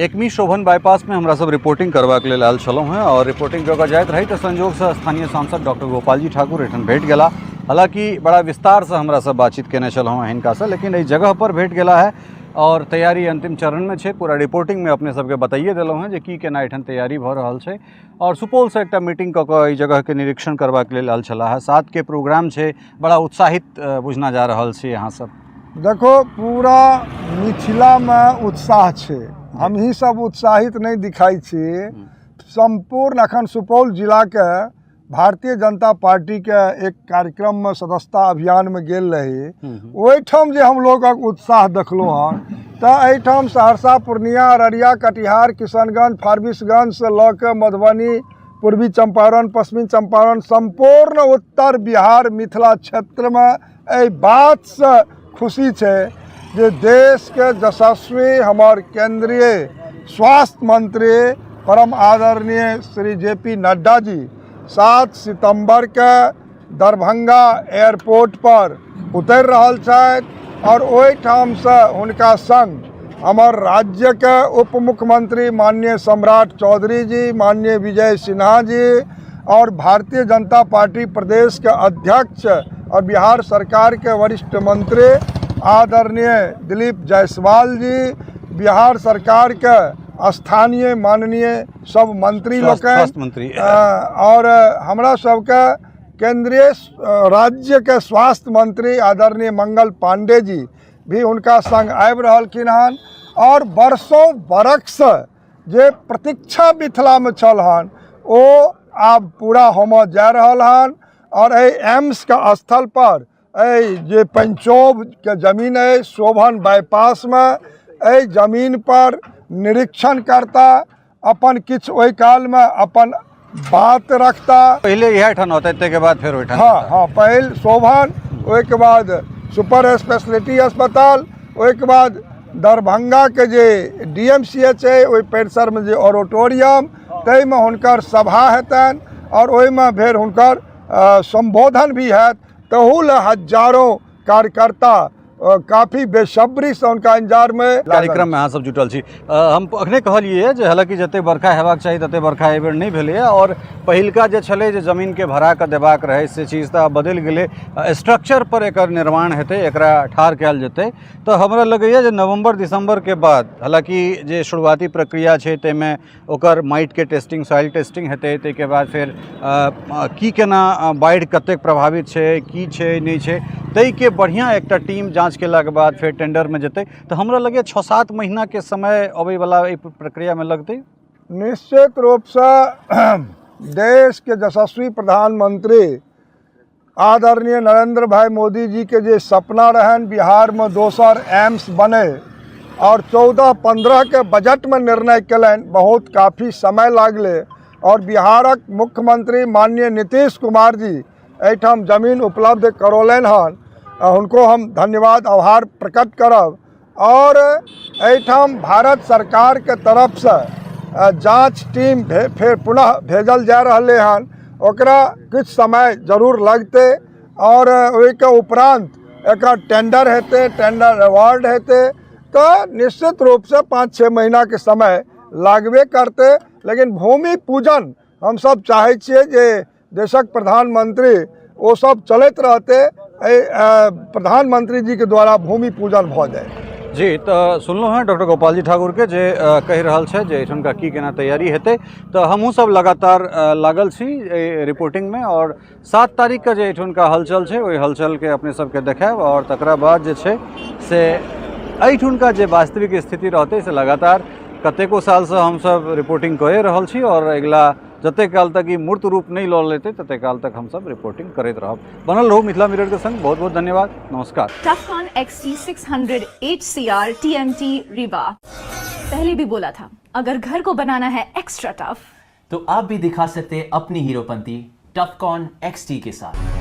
एकमी शोभन bypass में हमरा सब रिपोर्टिंग करवा के लिए आयल छलहुँ हैं और रिपोर्टिंग जगह जाइत रही तो संजोग से स्थानीय सांसद डॉक्टर गोपाल जी ठाकुर एठन भेट गेला। हालांकि बड़ा विस्तार से हमरा सब बातचीत केने छलहुँ हैं हिनका से, लेकिन इस जगह पर भेट गेला है और तैयारी अंतिम चरण में छे। पूरा रिपोर्टिंग में अपने सबके बताइए दिलहुँ हैं जे की केना एठन तैयारी भ रहल छे। और सुपौल से एक मीटिंग कऽ कऽ ई जगह के निरीक्षण करवा के लिए आयल छला है। साथ के प्रोग्राम छे, बड़ा उत्साहित बुझना जा रहल छे यहाँ सब। देखो पूरा मिथिला में उत्साह छे, हम ही सब उत्साहित नहीं दिखाई छे। संपूर्ण अखन सुपौल जिला के भारतीय जनता पार्टी के एक कार्यक्रम में सदस्यता अभियान में गेल रही, ओहिठाम जे हम लोगक उत्साह देखलो हन तो एहिठाम सहरसा, पूर्णिया, अररिया, कटिहार, किशनगंज, फारबिसगंज से लऽ के मधुबनी, पूर्वी चंपारण, पश्चिमी चंपारण, संपूर्ण उत्तर बिहार मिथिला क्षेत्र में एहि बात से खुशी है जे देश के यशस्वी हमार केंद्रीय स्वास्थ्य मंत्री परम आदरणीय श्री JP नड्डा जी 7 सितंबर के दरभंगा एयरपोर्ट पर उतर रहल छथि और ओहिठाम से हुनका संग हमार राज्य के उप मुख्यमंत्री माननीय सम्राट चौधरी जी, माननीय विजय सिन्हा जी और भारतीय जनता पार्टी प्रदेश के अध्यक्ष और बिहार सरकार के वरिष्ठ मंत्री आदरणीय दिलीप जायसवाल जी, बिहार सरकार के स्थानीय माननीय सब मंत्री लोग और हमरा सबके केंद्रीय राज्य के स्वास्थ्य मंत्री आदरणीय मंगल पांडे जी भी उनका संग आबि रहलखिन हन। और बरसों बरख से जे प्रतीक्षा मिथिला में छल हन ओ आब पूरा होमऽ जा रहल हन। और एम्स के स्थल पर जे पंचोब के जमीन है शोभन बाईपास में, जमीन पर निरीक्षण करता, अपन किछ ओहि काल में अपन बात रखता। पहले यह ठन होता है के बाद फिर हाँ पहल शोभन, ओहि के बाद सुपर स्पेशलिटी अस्पताल, ओहि के बाद दरभंगा के जे DMCH है ओहि परिसर में जे ऑडिटोरियम तै में हुनकर सभा हेतन और ओहि में फिर हुनकर संबोधन भी हैत। तहु ल हजारों कार्यकर्ता काफी बेसब्री से उनका इंतजार में कार्यक्रम में अहाँ सब जुटल छी। हम अखने कहलिए जे हालांकि जते बरखा हेबाक चाही तते बरखा एहि बेर नहीं भेलै और पहिलका जे छलै जे जमीन के भरा के देबाक रहै से चीज तऽ बदलि गेलै। स्ट्रक्चर पर एकर निर्माण हेतै, एकरा ठाढ़ कयल जेतै। तो हमरा लगैए जे नवंबर दिसंबर के बाद, हालांकि जे शुरुआती प्रक्रिया छै ताहिमे ओकर माटि के टेस्टिंग, सॉइल टेस्टिंग हेतै, ताहिके बाद फिर की केना बाढ़ि कतेक प्रभावित छै, की छै नहीं छै, ताहि के बढ़िया एकटा टीम जांच केला के बाद फिर टेंडर में जेतै। तो हमरा लगे 6-7 महीना के समय अबै वाला प्रक्रिया में लगतै। निश्चित रूप से देश के यशस्वी प्रधानमंत्री आदरणीय नरेंद्र भाई मोदी जी के जे सपना रहन बिहार में दोसर एम्स बने और 14-15 के बजट में निर्णय कलन, बहुत काफ़ी समय लागले और बिहारक मुख्यमंत्री माननीय नीतीश कुमार जी एठाम जमीन उपलब्ध करौलन हन, उनको हम धन्यवाद आभार प्रकट करब। और एठाम भारत सरकार के तरफ से जांच टीम फिर पुनः भेजल जा रहले हन, ओकरा कुछ समय जरूर लगते और ओहिके उपरांत एक टेंडर हेतै, टेंडर अवार्ड हेतै। तो निश्चित रूप से 5-6 महीना के समय लागबे करते। लेकिन भूमि पूजन हम सब चाहे छिए जे देशक प्रधानमंत्री वो सब चलते रहते, प्रधानमंत्री जी के द्वारा भूमि पूजन भ जाए। जी तो सुनलो हैं डॉक्टर गोपाल जी ठाकुर के जे कह रहल छे जे एठन का की केना तैयारी हेतै। तो हमहूँ सब लगातार लागल छी रिपोर्टिंग में और 7 तारीख के जे एठन का हलचल छे ओहि हलचल के अपने सबके देखाब और तकरा बाद जे छे से एठन का जे वास्तविक स्थिति रहते से लगातार कतेको साल से हम सब रिपोर्टिंग कए रहल छी और अगला जते काल तक ई मूर्त रूप नहीं लऽ लेते तते काल तक हम सब रिपोर्टिंग करते रहब। बनल रहू मिथिला मिरर के संग। बहुत बहुत धन्यवाद, नमस्कार। टफकॉन XT 600 HCR TMT रीवा। पहले भी बोला था, अगर घर को बनाना है एक्स्ट्रा टफ तो आप भी दिखा सकते अपनी हीरोपंती टफकॉन XT के साथ।